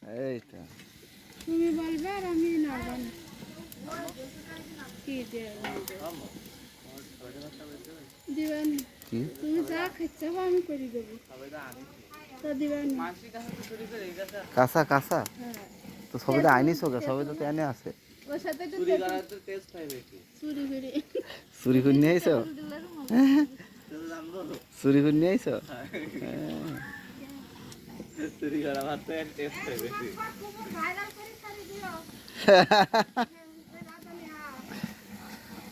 এই তো তুমি বলবে আর আমি নাড়ব না। কি দিবেন? তুমি যা খাচ্ছো আমি করে দেবো। তো দিবেন কাঁচা কাঁচা হ্যাঁ তো সবাই আইনিস হোক সবাই তো এনে আছে ওর সাথে একটু চুরি করে চুরি করে নিয়ে আইছো চুরি করে নিয়ে আইছো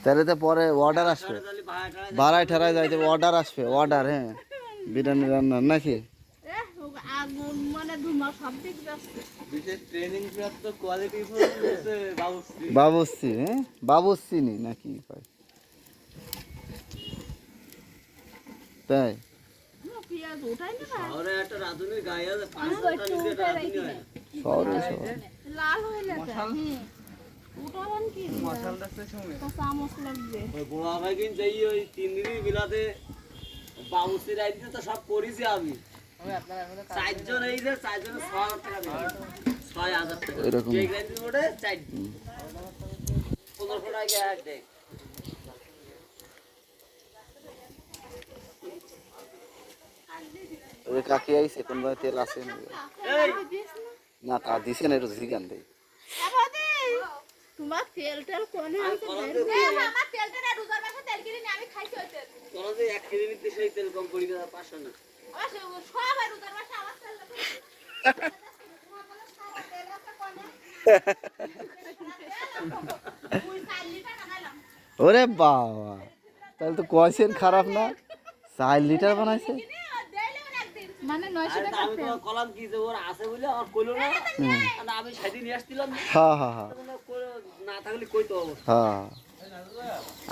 তাহলে তো পরে অর্ডার আসবে বাড়ায় ঠেরায় যাইতে অর্ডার আসবে অর্ডার হ্যাঁ বিরিয়ানি রান্নার নাকি আগুন মানে ধুমা সব দিক যাচ্ছে। বাবুসি হ্যাঁ বাবুসি নি নাকি কয় তাই পেঁয়াজ ওঠাই না শহরে শহরে লাল হয়ে যাচ্ছে। উঠাবেন কি কাঁচা মশলা লাগবে। সব করেছি আমি 4 জন এই যে 4 জনের 6,000 টাকা দিলাম 6,000 টাকা এরকম এই গ্রাইন্ডার মোড়ে 4 1500 টাকা এক দেখ ওই কাকি আইছে কোনবা তেল আছে না তা দিছে না এটা জিগান দেই তোমার তেল তেল কোনে আছে আমার তেল তেল রোজার মাসে তেল কিনে আমি খাইছি ওই তেল তোরা যে 1 কেজি নিতে সেই তেল কম করি না 500 না সবাই রোজার মাসে আমার তেল ওরে বাবা তাহলে তো কোয়েশ্চেন খারাপ না 4 লিটার বানাইছে মানে 900 টাকা আমি তো কলাম কি যে ওর আছে বলে আর কইলো না আর আমি সেদিন নিয়ে আসছিলাম হ্যাঁ হ্যাঁ হ্যাঁ না থাকলে কই তো অবস্থা হ্যাঁ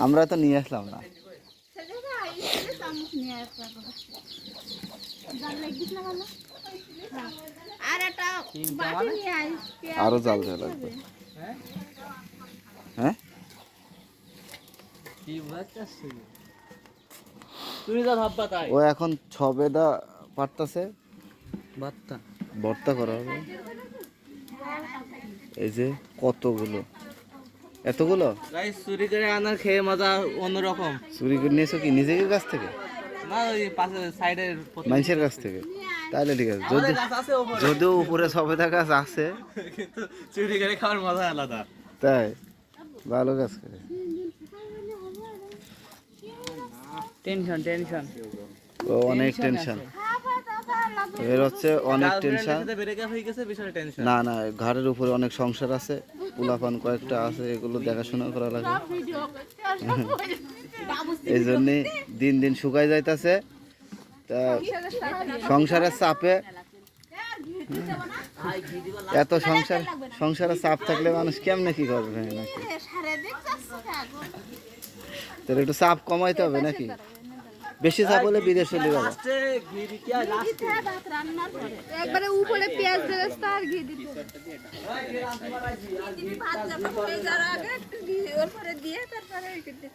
আমরা তো নিয়ে আসলাম না সেটা ভাই এটা চামচ নিয়ে আসতে জাল লাগিস না ভালো আর একটা বাটি নিয়ে আই আরো জাল দেওয়া লাগবে হ্যাঁ কি বাচ্চাছে তুমি যা ভাববা তাই ও এখন ছবেদা পারতাছে বাত্তা ভর্তা করা হবে এই যে কতগুলো এতগুলো গাইস চুরি করে আনার খেয়ে মজা অন্যরকম চুরি করে নিয়েছো কি নিজের কাছ থেকে না ওই পাশে সাইডের মানুষের কাছ থেকে তাহলে ঠিক আছে যদি গাছ আছে ওপরে যদিও উপরে সবেদা গাছ আছে কিন্তু চুরি করে খাওয়ার মজা আলাদা তাই ভালো গাছ করে টেনশন ও অনেক টেনশন এর হচ্ছে অনেক টেনশন ব্রেকআপ হয়ে গেছে বিষয়ে টেনশন না না ঘাড়ের উপরে অনেক সংসার আছে পোলাপান কয়েকটা আছে এগুলো দেখাশোনা করা লাগে ভিডিও করতে এই জন্যে দিন দিন শুকাই যাইতাছে তা সংসারের চাপে এত সংসারের চাপ থাকলে মানুষ কেমনে কি করবে নাকি তাহলে একটু চাপ কমাইতে হবে নাকি বেশি চাপ হলে বিদেশ চলে যাবে একবারে উপরে পেঁয়াজ বেরেস্তা আর ঘি দিতে ভাত যখন হয়ে যাওয়ার আগে একটু ঘি ওর পরে দিয়ে তারপরে দিতে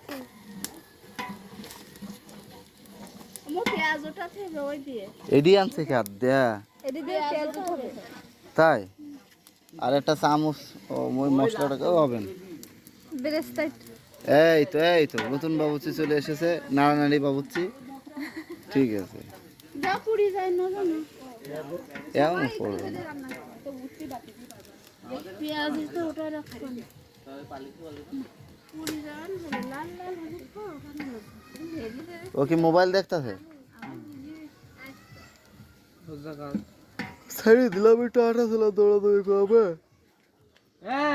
মো পেঁয়াজ ওটা থেকে ওই দিয়ে এডি আনছে কি হাত দেয়া এডি দিয়ে পেঁয়াজ উঠাবে তাই আর একটা চামচ ও ওই মশলাটাকেও হবে না বেরেস্তা এই তো নতুন বাবুচি চলে এসেছে নাড়ানাড়ি বাবুচি ঠিক আছে যা পুরি যায় না জানো এমন পড়বে না পেঁয়াজ তো ওটা রাখবেন পুরি যান লাল লাল হবে তো ও কি মোবাইল দেখতেছে ছেড়ে দিলাম একটু আটা ছিল দৌড়াদৌড়ি করবে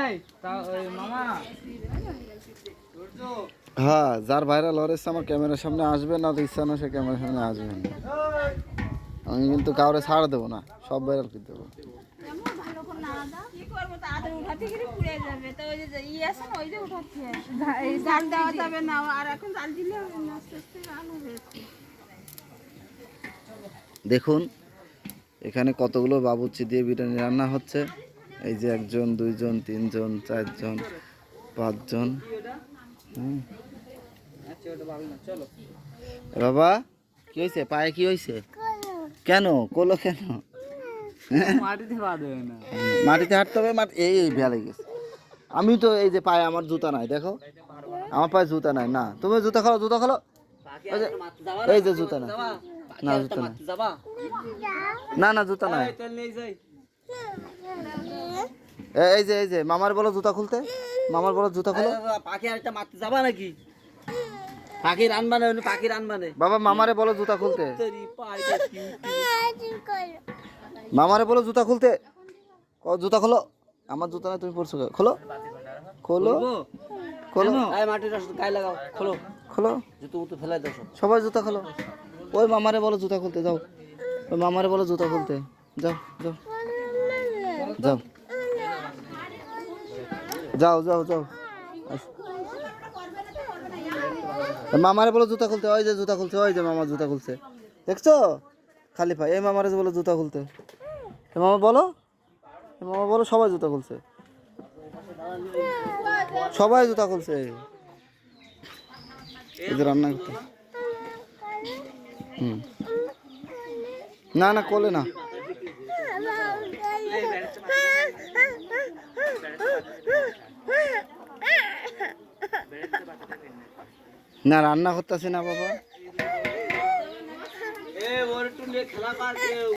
এই তা ওই মামা হ্যাঁ যার ভাইরাল হরেছে আমার ক্যামেরার সামনে আসবে না তো ইচ্ছা না সে ক্যামেরার সামনে আসবে না আমি কিন্তু কাউরে ছাড় দেবো না সব ভাইরাল করে দেবো ভালো করে না দাও কি করবো তো আদর উঠাতে গেলে পুড়ে যাবে তো ওই যে ই আছে না ওই যে উঠাতে জাল দেওয়া যাবে না আর এখন জাল দিলে আস্তে আস্তে জাল হবে দেখুন এখানে কতগুলো বাবুর্চি দিয়ে বিরিয়ানি রান্না হচ্ছে এই যে 1 জন 2 জন 3 জন 4 জন 5 জন বাবা কি হয়েছে পায়ে কি হয়েছে কেন কোলো কেন মাটিতে পা দেবে না। মাটিতে হাঁটতে হবে, এই এই ভ্যালে গেছে। আমি তো এই যে পায়ে আমার জুতা নাই, দেখো আমার পায়ে জুতা নাই। না তুমি জুতা খোলো, জুতা খোলো। পাখি আর মারতে যাবা এই যে জুতা না, যাবা? না পাখি আর জুতা না, মারতে যাবা? না না জুতা নাই। এই তেল নিয়ে যাই। এই যে মামার বলো জুতা খুলতে, মামার বলো জুতা খোলো। পাখি আর একটা মারতে যাবা নাকি? পাখি রান মানে পাখি রান মানে বাবা মামারে বলো জুতা খুলতে, তোরি পাইটা মামারে বলো জুতা খুলতে। জুতা খোলো, আমার জুতা নাই, তুমি পড়ছো খোলো, খোলো খোলো, এই মাটির রস গায়ে লাগাও, খোলো খোলো, জুতো উতো ফেলাই দাও সব। সবাই জুতা খোলো। ওই মামারে বলো জুতা খুলতে, যাও ওই মামারে বলো জুতা খুলতে, যাও যাও যাও যাও যাও যাও। মামারে বলো জুতা খুলতে, ওই যে জুতা খুলছে, ওই যে মামা জুতা খুলছে, দেখছো খালি পাই। এই মামারে বলো জুতা খুলতে, এ মামা বলো, এ মামা বলো, সবাই জুতা খুলছে, সবাই জুতা খুলছে। এই যে রান্না করতে, না না কোলে না, না রান্না করতেছি না বাবা। এ ওর একটু নিয়ে খেলা পার কেউ